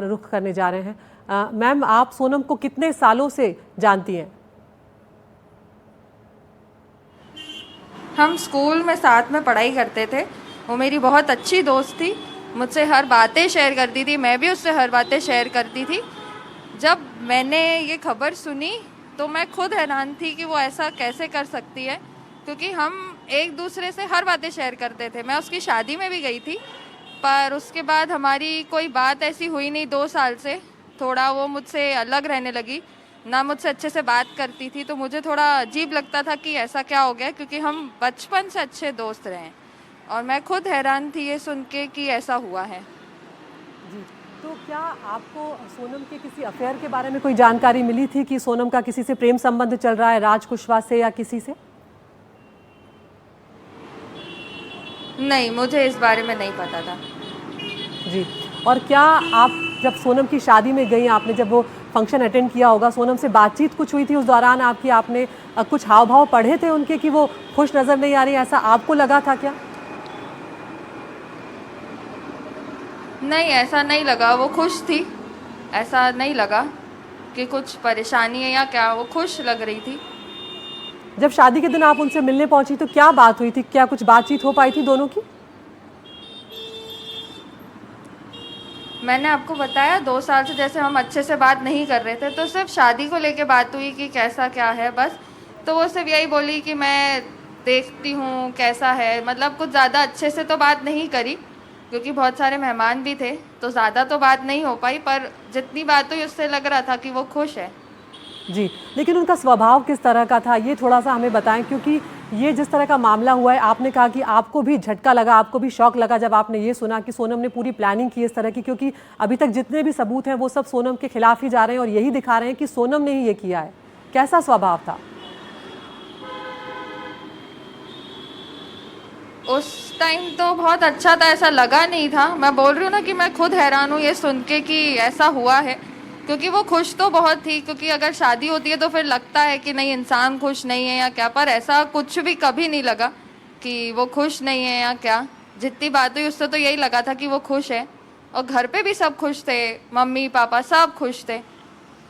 रुख करने जा रहे हैं। मैम, आप सोनम को कितने सालों से जानती हैं? हम स्कूल में साथ में पढ़ाई करते थे। वो मेरी बहुत अच्छी दोस्त थी, मुझसे हर बातें शेयर करती थी, मैं भी उससे हर बातें शेयर करती थी। जब मैंने ये खबर सुनी तो मैं खुद हैरान थी कि वो ऐसा कैसे कर सकती है, क्योंकि हम एक दूसरे से हर बातें शेयर करते थे। मैं उसकी शादी में भी गई थी, पर उसके बाद हमारी कोई बात ऐसी हुई नहीं 2 साल से। थोड़ा वो मुझसे अलग रहने लगी, ना मुझसे अच्छे से बात करती थी, तो मुझे थोड़ा अजीब लगता था कि ऐसा क्या हो गया, क्योंकि हम बचपन से अच्छे दोस्त रहे हैं। और मैं खुद हैरान थी ये सुन के कि ऐसा हुआ है। जी, तो क्या आपको सोनम के किसी अफेयर के बारे में कोई जानकारी मिली थी कि सोनम का किसी से प्रेम संबंध चल रहा है, राज कुशवाहा से या किसी से? नहीं, मुझे इस बारे में नहीं पता था। जी, और क्या आप जब सोनम की शादी में गई, आपने जब वो फंक्शन अटेंड किया होगा, सोनम से बातचीत कुछ हुई थी उस दौरान आपकी? आपने कुछ हाव भाव पढ़े थे उनके कि वो खुश नजर नहीं आ रही, ऐसा आपको लगा था क्या? नहीं, ऐसा नहीं लगा, वो खुश थी। ऐसा नहीं लगा कि कुछ परेशानी है या क्या, वो खुश लग रही थी। जब शादी के दिन आप उनसे मिलने पहुंची तो क्या बात हुई थी? क्या कुछ बातचीत हो पाई थी दोनों की? मैंने आपको बताया 2 साल से जैसे हम अच्छे से बात नहीं कर रहे थे, तो सिर्फ शादी को लेके बात हुई कि कैसा क्या है बस। तो वो सिर्फ यही बोली कि मैं देखती हूँ कैसा है, मतलब कुछ ज़्यादा अच्छे से तो बात नहीं करी, क्योंकि बहुत सारे मेहमान भी थे, तो ज़्यादा तो बात नहीं हो पाई, पर जितनी बात हुई उससे लग रहा था कि वो खुश है। जी, लेकिन उनका स्वभाव किस तरह का था, ये थोड़ा-सा हमें बताएँ, क्योंकि ये जिस तरह का मामला हुआ है, आपने कहा कि आपको भी झटका लगा, आपको भी शॉक लगा जब आपने ये सुना कि सोनम ने पूरी प्लानिंग की इस तरह की, क्योंकि अभी तक जितने भी सबूत हैं, वो सब सोनम के खिलाफ ही जा रहे हैं और यही दिखा रहे हैं कि सोनम ने ही ये किया है। कैसा स्वभाव था? उस टाइम तो बहुत अच्छा था, ऐसा लगा नहीं था। मैं बोल रही हूँ ना कि मैं खुद हैरान हूँ ये सुन के कि ऐसा हुआ है, क्योंकि वो खुश तो बहुत थी, क्योंकि अगर शादी होती है तो फिर लगता है कि नहीं इंसान खुश नहीं है या क्या, पर ऐसा कुछ भी कभी नहीं लगा कि वो खुश नहीं है या क्या। जितनी बात हुई उससे तो यही लगा था कि वो खुश है, और घर पे भी सब खुश थे, मम्मी पापा सब खुश थे।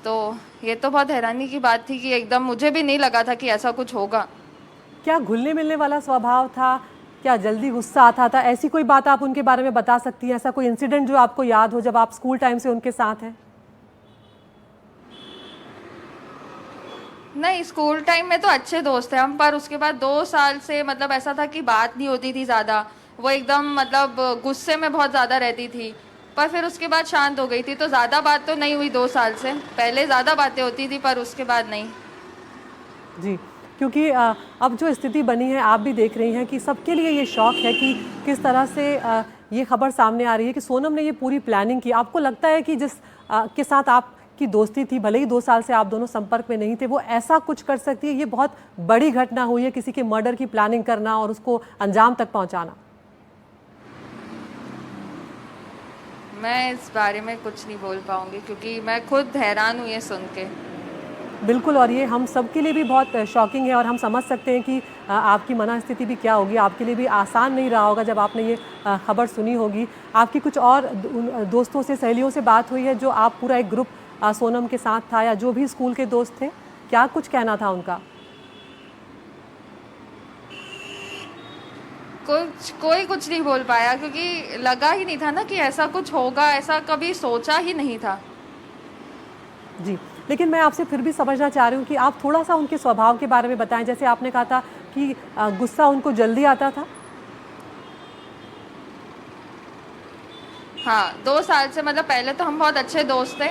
तो ये तो बहुत हैरानी की बात थी कि एकदम मुझे भी नहीं लगा था कि ऐसा कुछ होगा। क्या घुलने-मिलने वाला स्वभाव था? क्या जल्दी गुस्सा आता था? ऐसी कोई बात आप उनके बारे में बता सकती हैं? ऐसा कोई इंसिडेंट जो आपको याद हो जब आप स्कूल टाइम से उनके साथ हैं? नहीं, स्कूल टाइम में तो अच्छे दोस्त थे हम, पर उसके बाद 2 साल से मतलब ऐसा था कि बात नहीं होती थी ज़्यादा। वो एकदम मतलब गुस्से में बहुत ज़्यादा रहती थी, पर फिर उसके बाद शांत हो गई थी, तो ज़्यादा बात तो नहीं हुई 2 साल से। पहले ज़्यादा बातें होती थी, पर उसके बाद नहीं। जी, क्योंकि अब जो स्थिति बनी है, आप भी देख रही हैं कि सबके लिए ये शॉक है कि किस तरह से ये खबर सामने आ रही है कि सोनम ने ये पूरी प्लानिंग की। आपको लगता है कि जिस के साथ आपकी दोस्ती थी, भले ही 2 साल से आप दोनों संपर्क में नहीं थे, वो ऐसा कुछ कर सकती है? ये बहुत बड़ी घटना हुई है, किसी के मर्डर की प्लानिंग करना और उसको अंजाम तक पहुंचाना। मैं इस बारे में कुछ नहीं बोल पाऊंगी, क्योंकि मैं खुद हैरान हूँ ये सुन के। बिल्कुल, और ये हम सबके लिए भी बहुत शॉकिंग है और हम समझ सकते हैं कि आपकी मनःस्थिति भी क्या होगी। आपके लिए भी आसान नहीं रहा होगा जब आपने ये खबर सुनी होगी। आपकी कुछ और दोस्तों से, सहेलियों से बात हुई है, जो आप पूरा एक ग्रुप सोनम के साथ था या जो भी स्कूल के दोस्त थे? क्या कुछ कहना था उनका? कोई कुछ नहीं बोल पाया, क्योंकि लगा ही नहीं था ना कि ऐसा कुछ होगा, ऐसा कभी सोचा ही नहीं था। जी, लेकिन मैं आपसे फिर भी समझना चाह रही हूँ कि आप थोड़ा-सा उनके स्वभाव के बारे में बताएँ। जैसे आपने कहा था कि गुस्सा उनको जल्दी आता था? हाँ, 2 साल से मतलब पहले तो हम बहुत अच्छे दोस्त थे,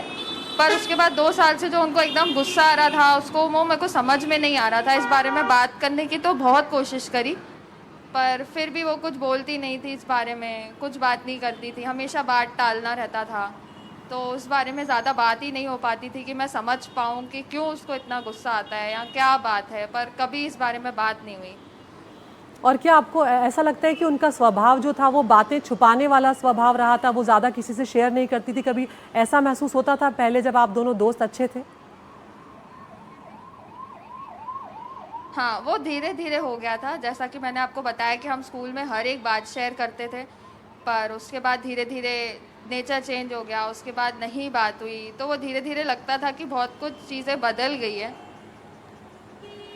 पर उसके बाद 2 साल से जो उनको एकदम गुस्सा आ रहा था, उसको वो मेरे को समझ में नहीं आ रहा था। इस बारे में बात करने की तो बहुत कोशिश करी, पर फिर भी वो कुछ बोलती नहीं थी, इस बारे में कुछ बात नहीं करती थी, हमेशा बात टालना रहता था। तो उस बारे में ज़्यादा बात ही नहीं हो पाती थी कि मैं समझ पाऊँ कि क्यों उसको इतना गुस्सा आता है या क्या बात है, पर कभी इस बारे में बात नहीं हुई। और क्या आपको ऐसा लगता है कि उनका स्वभाव जो था वो बातें छुपाने वाला स्वभाव रहा था? वो ज़्यादा किसी से शेयर नहीं करती थी, कभी ऐसा महसूस होता था पहले जब आप दोनों दोस्त अच्छे थे? हाँ, वो धीरे धीरे हो गया था, जैसा कि मैंने आपको बताया कि हम स्कूल में हर एक बात शेयर करते थे, पर उसके बाद धीरे धीरे नेचर चेंज हो गया, उसके बाद नहीं बात हुई, तो वो धीरे धीरे लगता था कि बहुत कुछ चीज़ें बदल गई है।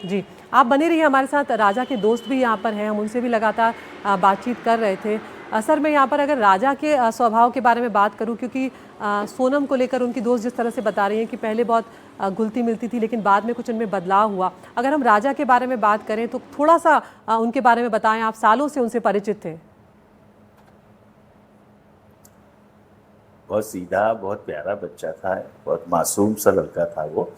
जी, आप बने रहिए हमारे साथ। राजा के दोस्त भी यहाँ पर हैं, हम उनसे भी लगातार बातचीत कर रहे थे। सर, मैं यहाँ पर अगर राजा के स्वभाव के बारे में बात करूँ, क्योंकि सोनम को लेकर उनकी दोस्त जिस तरह से बता रही हैं कि पहले बहुत घुलती मिलती थी, लेकिन बाद में कुछ उनमें बदलाव हुआ। अगर हम राजा के बारे में बात करें तो थोड़ा सा उनके बारे में बताएं। आप सालों से उनसे परिचित थे। बहुत सीधा, बहुत प्यारा बच्चा था, बहुत मासूम सा लड़का था वो।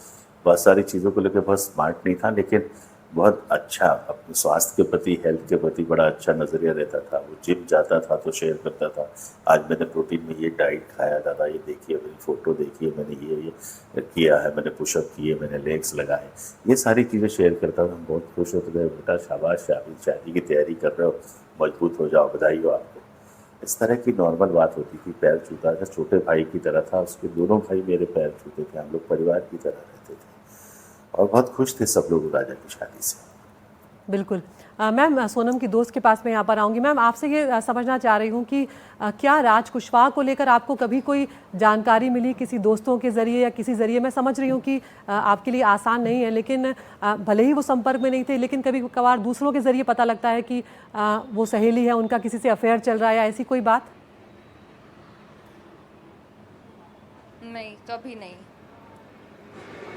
बहुत सारी चीज़ों को लेकर बहुत स्मार्ट नहीं था, लेकिन बहुत अच्छा अपने स्वास्थ्य के प्रति, हेल्थ के प्रति बड़ा अच्छा नज़रिया रहता था। वो जिम जाता था तो शेयर करता था, आज मैंने प्रोटीन में ये डाइट खाया दादा, ये देखिए मेरी फ़ोटो देखिए, मैंने ये किया है, मैंने पुशअप किए, मैंने लेग्स लगाए, ये सारी चीज़ें शेयर करता था। हम बहुत खुश होते थे, बेटा शाबाश, शादी की तैयारी कर रहे हो, मजबूत हो जाओ, बधाई हो आपको। इस तरह की नॉर्मल बात होती थी। पैर छूता था, छोटे भाई की तरह था, उसके दोनों भाई मेरे पैर छूते थे, हम लोग परिवार की तरह रहते थे और बहुत खुश थे सब लोग राजा की शादी से। बिल्कुल। मैम, सोनम की दोस्त के पास मैं यहाँ पर आऊँगी। मैम, आपसे ये समझना चाह रही हूँ कि क्या राज कुशवाहा को लेकर आपको कभी कोई जानकारी मिली किसी दोस्तों के ज़रिए या किसी ज़रिए? मैं समझ रही हूँ कि आपके लिए आसान नहीं है, लेकिन भले ही वो संपर्क में नहीं थे, लेकिन कभी कभार दूसरों के ज़रिए पता लगता है कि वो सहेली है, उनका किसी से अफेयर चल रहा है या ऐसी कोई बात? नहीं, कभी नहीं।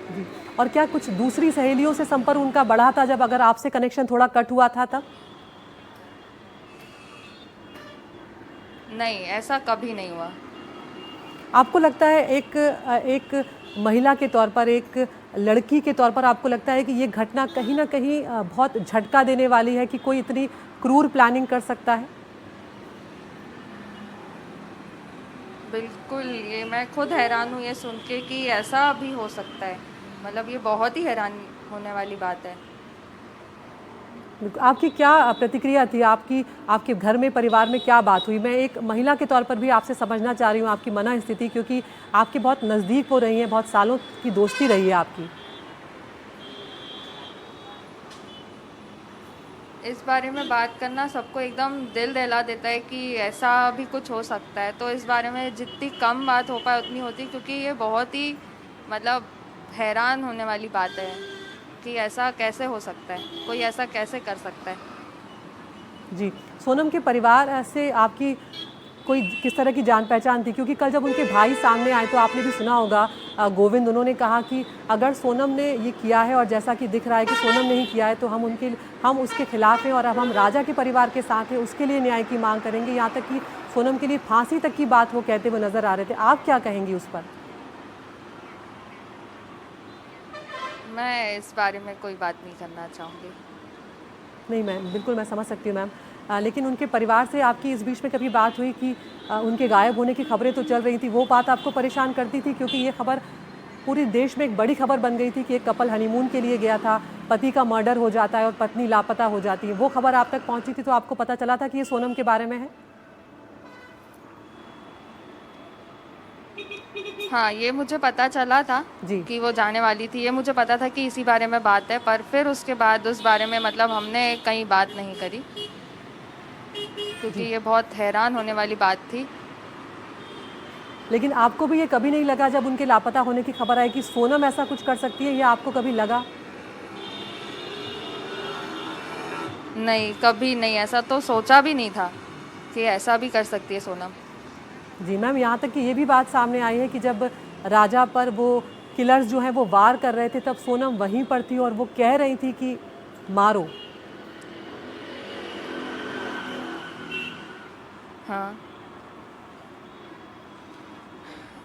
जी। और क्या कुछ दूसरी सहेलियों से संपर्क उनका बढ़ा था जब, अगर आपसे कनेक्शन थोड़ा कट हुआ था तब? नहीं, ऐसा कभी नहीं हुआ। आपको लगता है एक महिला के तौर पर, एक लड़की के तौर पर, आपको लगता है कि ये घटना कहीं ना कहीं बहुत झटका देने वाली है कि कोई इतनी क्रूर प्लानिंग कर सकता है? बिल्कुल, ये मैं खुद हैरान हूँ ये सुन के कि ऐसा भी हो सकता है। मतलब ये बहुत ही हैरान होने वाली बात है। आपकी क्या प्रतिक्रिया थी? आपके घर में, परिवार में क्या बात हुई? मैं एक महिला के तौर पर भी आपसे समझना चाह रही हूँ आपकी मन स्थिति, क्योंकि आपके बहुत नज़दीक वो रही हैं, बहुत सालों की दोस्ती रही है आपकी। इस बारे में बात करना सबको एकदम दिल दहला देता है कि ऐसा भी कुछ हो सकता है। तो इस बारे में जितनी कम बात हो पाए उतनी होती, क्योंकि ये बहुत ही मतलब हैरान होने वाली बात है कि ऐसा कैसे हो सकता है, कोई ऐसा कैसे कर सकता है। जी, सोनम के परिवार से आपकी कोई किस तरह की जान पहचान थी? क्योंकि कल जब उनके भाई सामने आए तो आपने भी सुना होगा, गोविंद, उन्होंने कहा कि अगर सोनम ने ये किया है और जैसा कि दिख रहा है कि सोनम ने ही किया है, तो हम उसके खिलाफ हैं और अब हम राजा के परिवार के साथ हैं, उसके लिए न्याय की मांग करेंगे। यहाँ तक कि सोनम के लिए फांसी तक की बात वो कहते हुए नजर आ रहे थे। आप क्या कहेंगी उस पर? मैं इस बारे में कोई बात नहीं करना चाहूँगी। नहीं मैम, बिल्कुल मैं समझ सकती हूँ मैम। लेकिन उनके परिवार से आपकी इस बीच में कभी बात हुई कि उनके गायब होने की खबरें तो चल रही थी, वो बात आपको परेशान करती थी? क्योंकि ये खबर पूरे देश में एक बड़ी खबर बन गई थी कि एक कपल हनीमून के लिए गया था, पति का मर्डर हो जाता है और पत्नी लापता हो जाती है। वो खबर आप तक पहुंची थी, तो आपको पता चला था कि ये सोनम के बारे में है? हाँ, ये मुझे पता चला था जी। कि वो जाने वाली थी। ये मुझे पता था कि इसी बारे में बात है, पर फिर उसके बाद उस बारे में मतलब हमने कहीं बात नहीं करी, क्योंकि ये बहुत हैरान होने वाली बात थी। लेकिन आपको भी ये कभी नहीं लगा जब उनके लापता होने की खबर आई कि सोनम ऐसा कुछ कर सकती है? ये आपको कभी लगा? नहीं, कभी नहीं, ऐसा तो सोचा भी नहीं था कि ऐसा भी कर सकती है सोनम। जी मैम, यहाँ तक कि ये भी बात सामने आई है कि जब राजा पर वो किलर्स जो हैं वो वार कर रहे थे, तब सोनम वहीं पर थी और वो कह रही थी कि मारो। हाँ,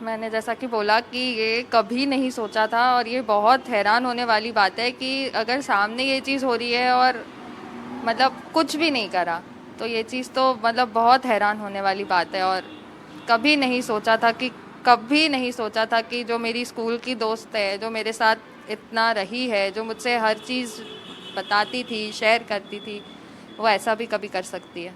मैंने जैसा कि बोला कि ये कभी नहीं सोचा था, और ये बहुत हैरान होने वाली बात है कि अगर सामने ये चीज़ हो रही है और मतलब कुछ भी नहीं करा, तो ये चीज़ तो मतलब बहुत हैरान होने वाली बात है। और कभी नहीं सोचा था कि कभी नहीं सोचा था कि जो मेरी स्कूल की दोस्त है, जो मेरे साथ इतना रही है, जो मुझसे हर चीज़ बताती थी, शेयर करती थी, वो ऐसा भी कभी कर सकती है।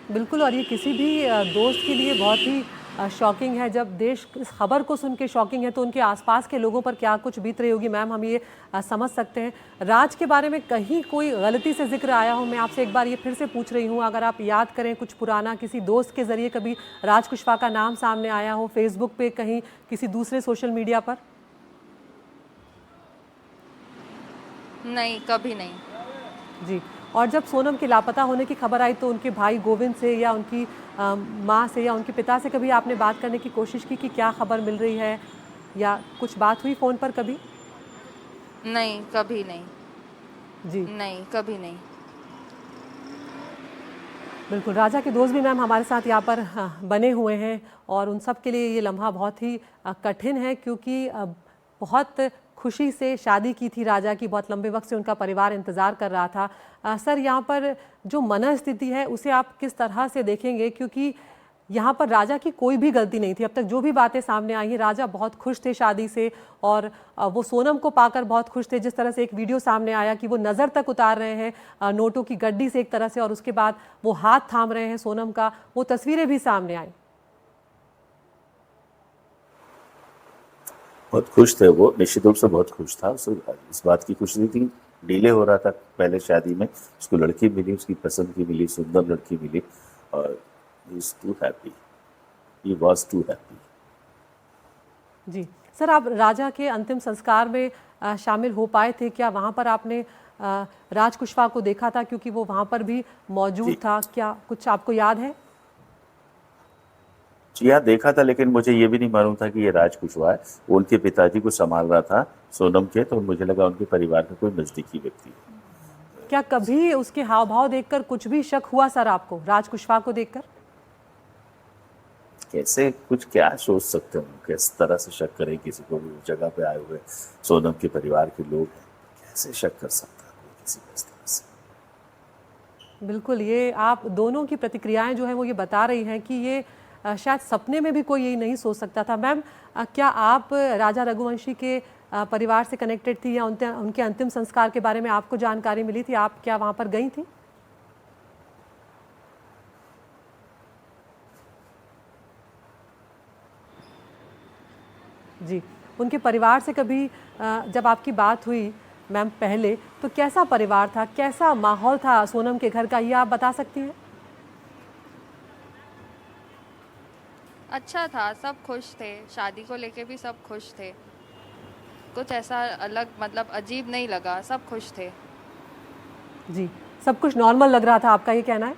बिल्कुल, और ये किसी भी दोस्त के लिए बहुत ही शॉकिंग है। जब देश इस खबर को सुन के शॉकिंग है तो उनके आसपास के लोगों पर क्या कुछ बीत रही होगी मैम, हम ये समझ सकते हैं। राज के बारे में कहीं कोई गलती से जिक्र आया हो, मैं आपसे एक बार ये फिर से पूछ रही हूँ, अगर आप याद करें कुछ पुराना, किसी दोस्त के जरिए कभी राज कुशवाहा का नाम सामने आया हो, फेसबुक पे, कहीं किसी दूसरे सोशल मीडिया पर? नहीं, कभी नहीं। जी। और जब सोनम के लापता होने की खबर आई तो उनके भाई गोविंद से या उनकी माँ से या उनके पिता से कभी आपने बात करने की कोशिश की कि क्या खबर मिल रही है, या कुछ बात हुई फ़ोन पर कभी? नहीं, कभी नहीं। जी नहीं, कभी नहीं। बिल्कुल। राजा के दोस्त भी मैम हमारे साथ यहाँ पर बने हुए हैं और उन सब के लिए ये लम्हा बहुत ही कठिन है, क्योंकि बहुत खुशी से शादी की थी राजा की, बहुत लंबे वक्त से उनका परिवार इंतज़ार कर रहा था। सर, यहाँ पर जो मनस्थिति है उसे आप किस तरह से देखेंगे, क्योंकि यहाँ पर राजा की कोई भी गलती नहीं थी। अब तक जो भी बातें सामने आई हैं, राजा बहुत खुश थे शादी से और वो सोनम को पाकर बहुत खुश थे। जिस तरह से एक वीडियो सामने आया कि वो नज़र तक उतार रहे हैं नोटों की गड्डी से एक तरह से, और उसके बाद वो हाथ थाम रहे हैं सोनम का, वो तस्वीरें भी सामने आई। बहुत खुश थे वो, निश्चित रूप से बहुत खुश था। उसे इस बात की खुशी थी, डिले हो रहा था पहले शादी में, उसको लड़की मिली, उसकी पसंद की मिली, सुंदर लड़की मिली, और he is too happy, he was too happy. जी सर, आप राजा के अंतिम संस्कार में शामिल हो पाए थे क्या? वहाँ पर आपने राज कुशवाहा को देखा था, क्योंकि वो वहाँ पर भी मौजूद था, क्या कुछ आपको याद है? जी हाँ, देखा था, लेकिन मुझे ये भी नहीं मालूम था कि ये राज कुशवाहा है। वो उनके पिताजी को संभाल रहा था सोनम के, तो मुझे लगा उनके परिवार का कोई नजदीकी व्यक्ति है। क्या कभी उसके हाव भाव देखकर कुछ भी शक हुआ सर आपको, राज कुशवाहा को देखकर? कैसे, कुछ क्या सोच सकते हैं, किस तरह से शक करें किसी को भी? जगह पे आए हुए सोनम के परिवार के लोग हैं, कैसे शक कर सकता है कोई किसी को इस तरह से? बिल्कुल, ये आप दोनों की प्रतिक्रियाएं जो हैं वो ये बता रही हैं कि ये शायद सपने में भी कोई यही नहीं सोच सकता था। मैम, क्या आप राजा रघुवंशी के परिवार से कनेक्टेड थी, या उनके अंतिम संस्कार के बारे में आपको जानकारी मिली थी? आप क्या वहाँ पर गई थी? जी, उनके परिवार से कभी जब आपकी बात हुई मैम पहले, तो कैसा परिवार था, कैसा माहौल था सोनम के घर का, ये आप बता सकती हैं? अच्छा था, सब खुश थे, शादी को लेके भी सब खुश थे। कुछ ऐसा अलग मतलब अजीब नहीं लगा, सब खुश थे। जी, सब कुछ नॉर्मल लग रहा था, आपका ये कहना है?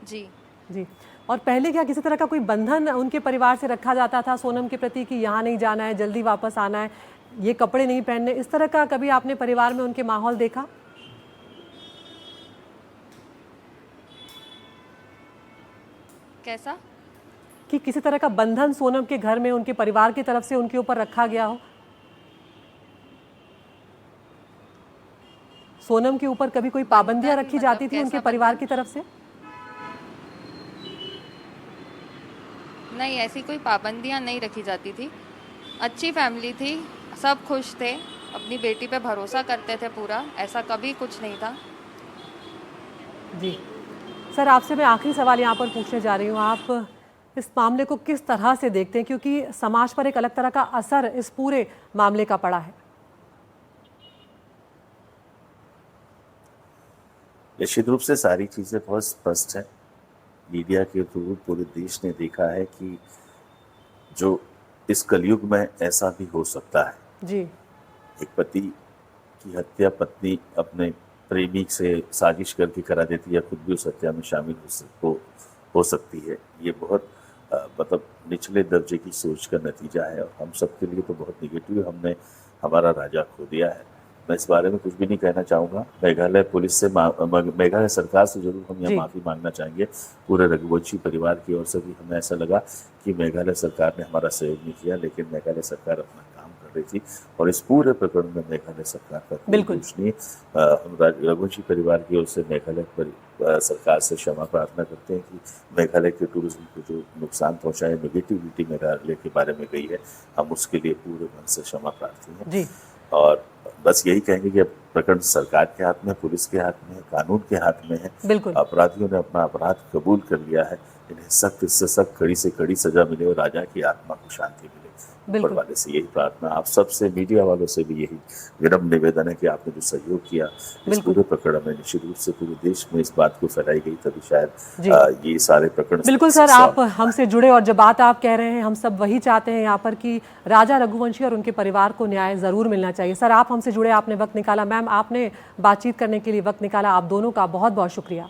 जी। जी। और पहले क्या किसी तरह का कोई बंधन उनके परिवार से रखा जाता था सोनम के प्रति कि यहाँ नहीं जाना है, जल्दी वापस आना है, ये कपड़े नहीं पहनने, इस तरह का कभी आपने परिवार में उनके माहौल देखा? कैसा? कि किसी तरह का बंधन सोनम के घर में उनके परिवार की तरफ से उनके ऊपर रखा गया हो? सोनम के ऊपर कभी कोई पाबंदियां बंधन रखी मतलब जाती थी उनके कैसा परिवार बंधन? की तरफ से? नहीं, ऐसी कोई पाबंदियां नहीं रखी जाती थी। अच्छी फैमिली थी, सब खुश थे, अपनी बेटी पे भरोसा करते थे पूरा, ऐसा कभी कुछ नहीं था। जी सर, आपसे मैं आखिरी सवाल यहाँ पर पूछने जा रही हूँ, आप इस मामले को किस तरह से देखते हैं, क्योंकि समाज पर एक अलग तरह का असर इस पूरे मामले का पड़ा है? निश्चित रूप से सारी चीजें बहुत स्पष्ट है। मीडिया के थ्रू पूरे देश ने देखा है कि जो इस कलयुग में ऐसा भी हो सकता है। जी एक पति की हत्या पत्नी अपने प्रेमी से साजिश करके करा देती है, या खुद भी उस हत्या में शामिल हो सकती है। ये बहुत मतलब निचले दर्जे की सोच का नतीजा है, और हम सब के लिए तो बहुत निगेटिव। हमने हमारा राजा खो दिया है। मैं इस बारे में कुछ भी नहीं कहना चाहूँगा। मेघालय पुलिस से मेघालय सरकार से जरूर हम यहाँ जी। माफ़ी मांगना चाहेंगे। पूरे रघुवंशी परिवार की ओर से भी हमें ऐसा लगा कि मेघालय सरकार ने हमारा सहयोग नहीं किया, लेकिन मेघालय सरकार अपना काम कर रही थी, और इस पूरे प्रकरण में मेघालय सरकार का कोई बिल्कुल। दोष नहीं। हम रघुवंशी परिवार की ओर से मेघालय सरकार से क्षमा प्रार्थना करते हैं कि मेघालय के टूरिज्म को जो नुकसान पहुंचा है, नेगेटिविटी मेघालय के बारे में गई है, हम उसके लिए पूरे मन से क्षमा प्रार्थी हैं। जी और बस यही कहेंगे कि अब प्रकरण सरकार के हाथ में, पुलिस के हाथ में है, कानून के हाथ में है। बिल्कुल। अपराधियों ने अपना अपराध कबूल कर लिया है, इन्हें सख्त से सख्त, कड़ी से कड़ी सजा मिले और राजा की आत्मा को शांति मिले। ऊपर बिल्कुल। वाले से यही प्रार्थना, आप सबसे, मीडिया वालों से भी यही विनम्र निवेदन है कि आपने जो सहयोग किया इस बिल्कुल। पूरे प्रकरण में, निश्चित रूप से पूरे देश में इस बात को फैलाई गई, तभी शायद जी। ये सारे प्रकरण बिल्कुल सर, आप हमसे जुड़े और जो बात आप कह रहे हैं हम सब वही चाहते हैं यहाँ पर कि राजा रघुवंशी और उनके परिवार को न्याय ज़रूर मिलना चाहिए। सर, आप हमसे जुड़े, आपने वक्त निकाला। मैम, आपने बातचीत करने के लिए वक्त निकाला, आप दोनों का बहुत बहुत शुक्रिया।